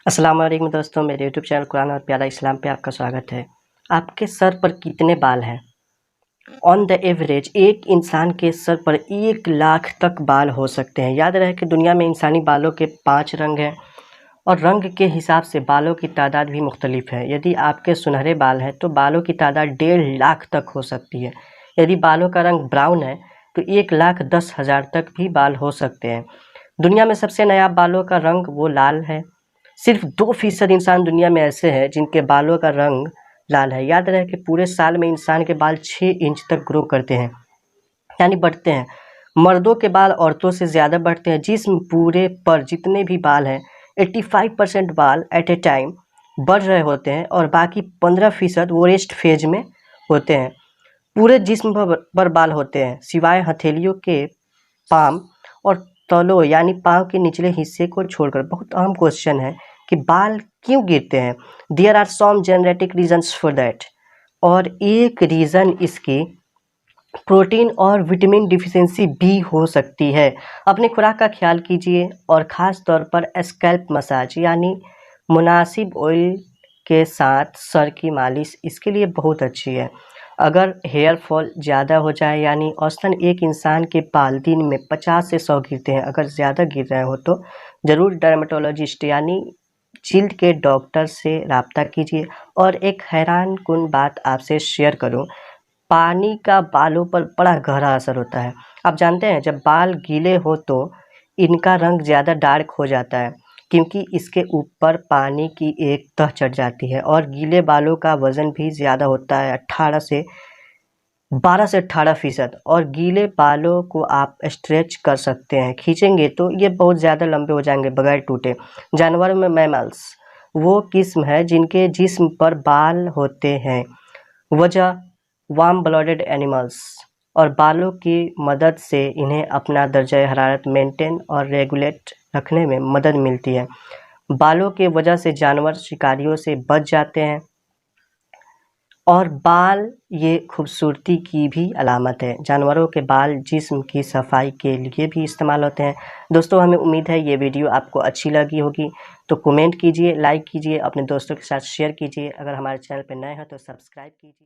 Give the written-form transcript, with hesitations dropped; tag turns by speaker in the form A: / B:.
A: अस्सलाम वालेकुम दोस्तों, मेरे यूट्यूब चैनल कुरान और प्यारा इस्लाम पे आपका स्वागत है। आपके सर पर कितने बाल हैं? ऑन द एवरेज एक इंसान के सर पर 1 लाख तक बाल हो सकते हैं। याद रहे कि दुनिया में इंसानी बालों के 5 रंग हैं और रंग के हिसाब से बालों की तादाद भी मुख्तलिफ है। यदि आपके सुनहरे बाल हैं तो बालों की तादाद 1.5 लाख तक हो सकती है। यदि बालों का रंग ब्राउन है तो 1,10,000 तक भी बाल हो सकते हैं। दुनिया में सबसे नायाब बालों का रंग वो लाल है। सिर्फ 2% इंसान दुनिया में ऐसे हैं जिनके बालों का रंग लाल है। याद रहे कि पूरे साल में इंसान के बाल 6 इंच तक ग्रो करते हैं, यानी बढ़ते हैं। मर्दों के बाल औरतों से ज़्यादा बढ़ते हैं। जिस्म पूरे पर जितने भी बाल हैं 85% बाल एट ए टाइम बढ़ रहे होते हैं और बाकी 15% वो रेस्ट फेज में होते हैं। पूरे जिस्म पर बाल होते हैं सिवाय हथेलियों के, पाम और तौलों यानी पाँव के निचले हिस्से को छोड़कर। बहुत अहम क्वेश्चन है कि बाल क्यों गिरते हैं? There are some genetic reasons for that. और एक रीज़न इसकी प्रोटीन और विटामिन डिफिशियंसी भी हो सकती है। अपनी खुराक का ख्याल कीजिए और ख़ास तौर पर स्कैल्प मसाज यानी मुनासिब ऑयल के साथ सर की मालिश इसके लिए बहुत अच्छी है। अगर हेयर फॉल ज़्यादा हो जाए यानी औसतन एक इंसान के बाल दिन में 50 से 100 गिरते हैं, अगर ज़्यादा गिर रहे हो तो ज़रूर डर्मेटोलॉजिस्ट यानी जिल्द के डॉक्टर से रब्ता कीजिए। और एक हैरान कुन बात आपसे शेयर करूं, पानी का बालों पर बड़ा गहरा असर होता है। आप जानते हैं जब बाल गीले हो तो इनका रंग ज़्यादा डार्क हो जाता है क्योंकि इसके ऊपर पानी की एक तह चढ़ जाती है। और गीले बालों का वज़न भी ज़्यादा होता है, 12 से 18%। और गीले बालों को आप स्ट्रेच कर सकते हैं, खींचेंगे तो ये बहुत ज़्यादा लंबे हो जाएंगे बगैर टूटे। जानवरों में मैमल्स वो किस्म है जिनके जिस्म पर बाल होते हैं, वजह वार्म ब्लडेड एनिमल्स। और बालों की मदद से इन्हें अपना दर्जा हरारत मेंटेन और रेगुलेट रखने में मदद मिलती है। बालों के वजह से जानवर शिकारियों से बच जाते हैं। और बाल ये खूबसूरती की भी अलामत है। जानवरों के बाल जिस्म की सफाई के लिए भी इस्तेमाल होते हैं। दोस्तों, हमें उम्मीद है ये वीडियो आपको अच्छी लगी होगी, तो कमेंट कीजिए, लाइक कीजिए, अपने दोस्तों के साथ शेयर कीजिए। अगर हमारे चैनल पर नए हैं तो सब्सक्राइब कीजिए।